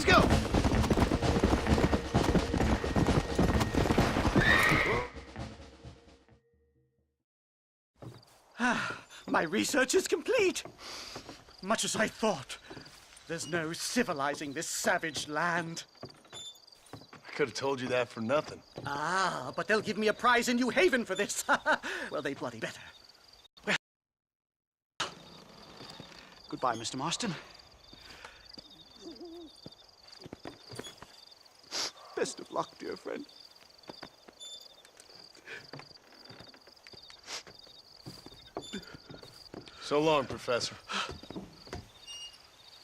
Let's go! My research is complete. Much as I thought. There's no civilizing this savage land. I could have told you that for nothing. Ah, but they'll give me a prize in New Haven for this. Well, they bloody better. Well, goodbye, Mr. Marston. Best of luck, dear friend. So long, Professor.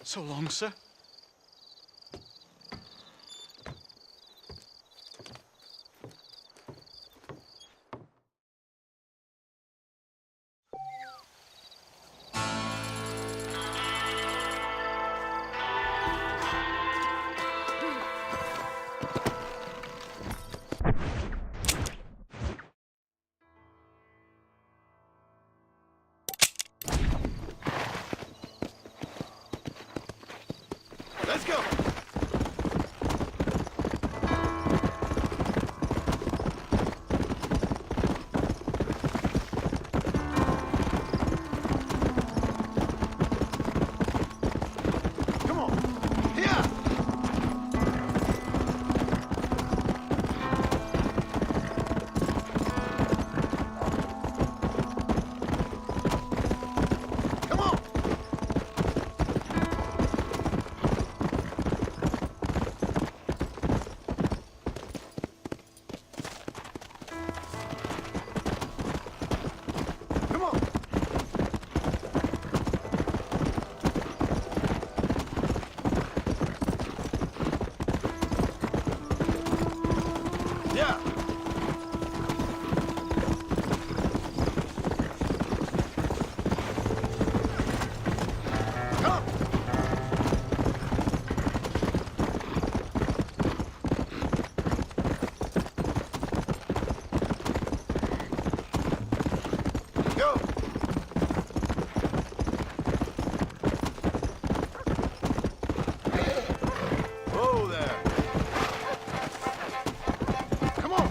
So long, sir. Let's go! Come on! Here! Come on! Come on! Yeah! Come! Go! Whoa there! Come on!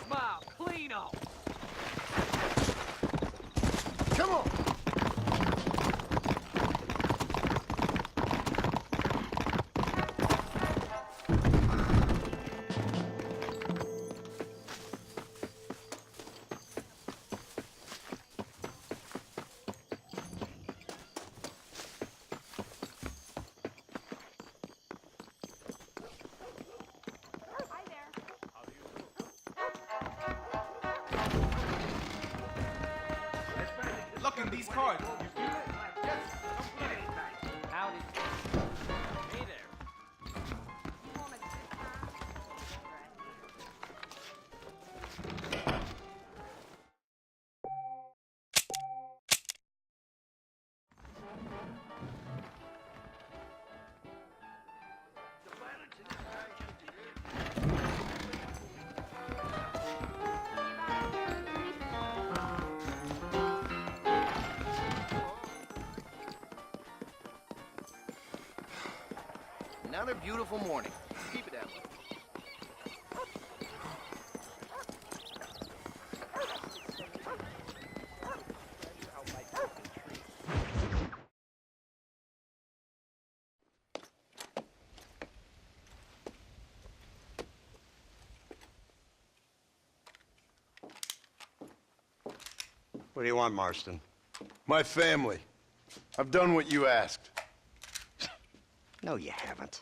Smile, cleano. Come on! Hi there. Look in these cards. Howdy. Hey there. You want a good time? Another beautiful morning. Keep it that way. What do you want, Marston? My family. I've done what you asked. No, you haven't.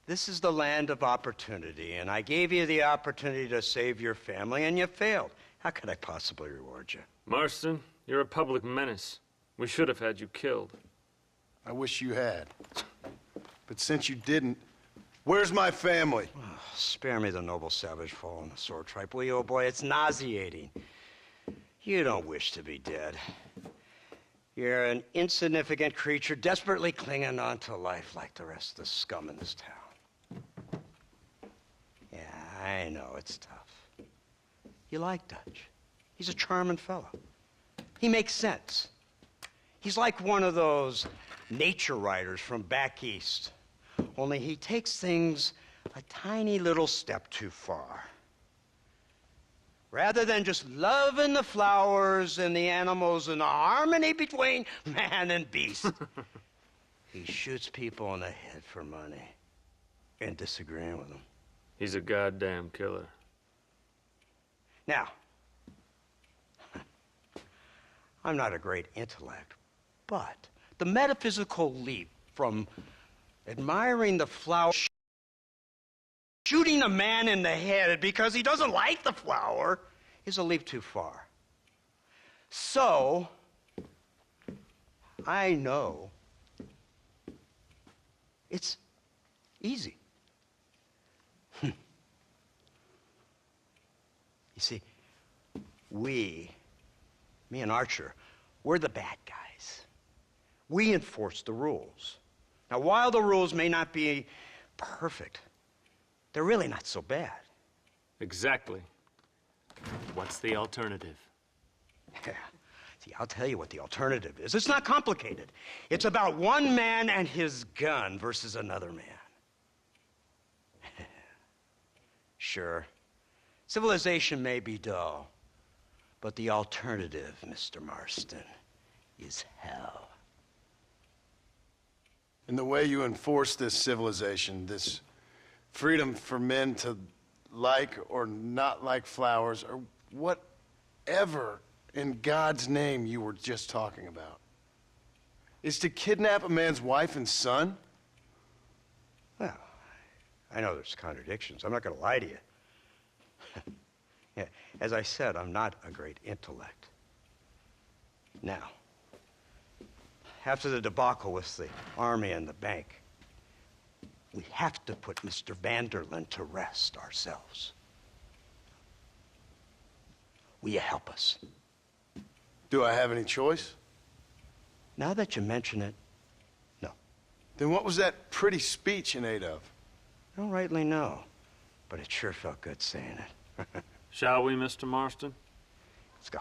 This is the land of opportunity, and I gave you the opportunity to save your family, and you failed. How could I possibly reward you? Marston, you're a public menace. We should have had you killed. I wish you had. But since you didn't, where's my family? Oh, spare me the noble savage fall on the sword tripe, will you, old boy? It's nauseating. You don't wish to be dead. You're an insignificant creature desperately clinging on to life like the rest of the scum in this town. Yeah, I know, it's tough. You like Dutch. He's a charming fellow. He makes sense. He's like one of those nature writers from back east. Only he takes things a tiny little step too far. Rather than just loving the flowers and the animals and the harmony between man and beast, he shoots people in the head for money and disagreeing with them. He's a goddamn killer. Now, I'm not a great intellect, but the metaphysical leap from admiring the flower, shooting a man in the head because he doesn't like the flower, is a leap too far. So, I know it's easy. You see, me and Archer, we're the bad guys. We enforce the rules. Now, while the rules may not be perfect, they're really not so bad. Exactly. What's the alternative? Yeah. See, I'll tell you what the alternative is. It's not complicated. It's about one man and his gun versus another man. Sure, civilization may be dull, but the alternative, Mr. Marston, is hell. And the way you enforce this civilization, this freedom for men to like or not like flowers, or whatever in God's name you were just talking about, is to kidnap a man's wife and son? Well, I know there's contradictions. I'm not going to lie to you. Yeah, as I said, I'm not a great intellect. Now, after the debacle with the army and the bank, we have to put Mr. Vanderlyn to rest ourselves. Will you help us? Do I have any choice? Now that you mention it, no. Then what was that pretty speech in aid of? I don't rightly know, but it sure felt good saying it. Shall we, Mr. Marston? Let's go.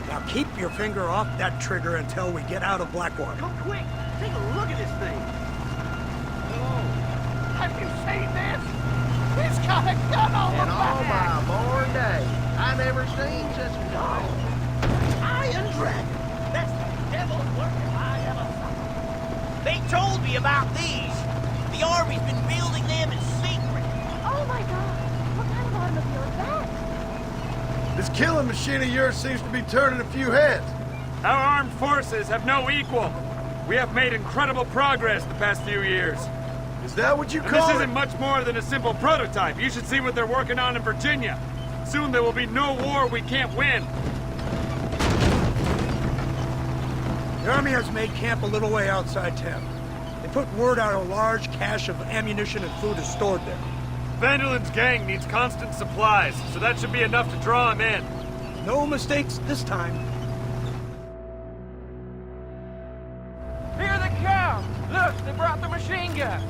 Now keep your finger off that trigger until we get out of Blackwater. Come quick! Take a look at this thing! Oh, have you seen this? He's got a gun on In the all back! my born days, I never seen such a dog. Iron Dragon! That's the devil's work if I ever saw. They told me about these. The Army's been building them in secret. Oh my god! What kind of automobile is that? This killing machine of yours seems to be turning a few heads. Our armed forces have no equal. We have made incredible progress the past few years. Is that what you And call this it? isn't much more than a simple prototype. You should see what they're working on in Virginia. Soon there will be no war we can't win. The Army has made camp a little way outside town. They put word out a large cache of ammunition and food is stored there. Vanderlyn's gang needs constant supplies, so that should be enough to draw him in. No mistakes this time. Here they come! Look, they brought the machine gun!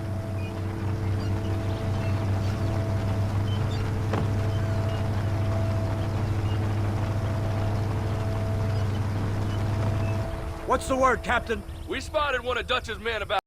What's the word, Captain? We spotted one of Dutch's men about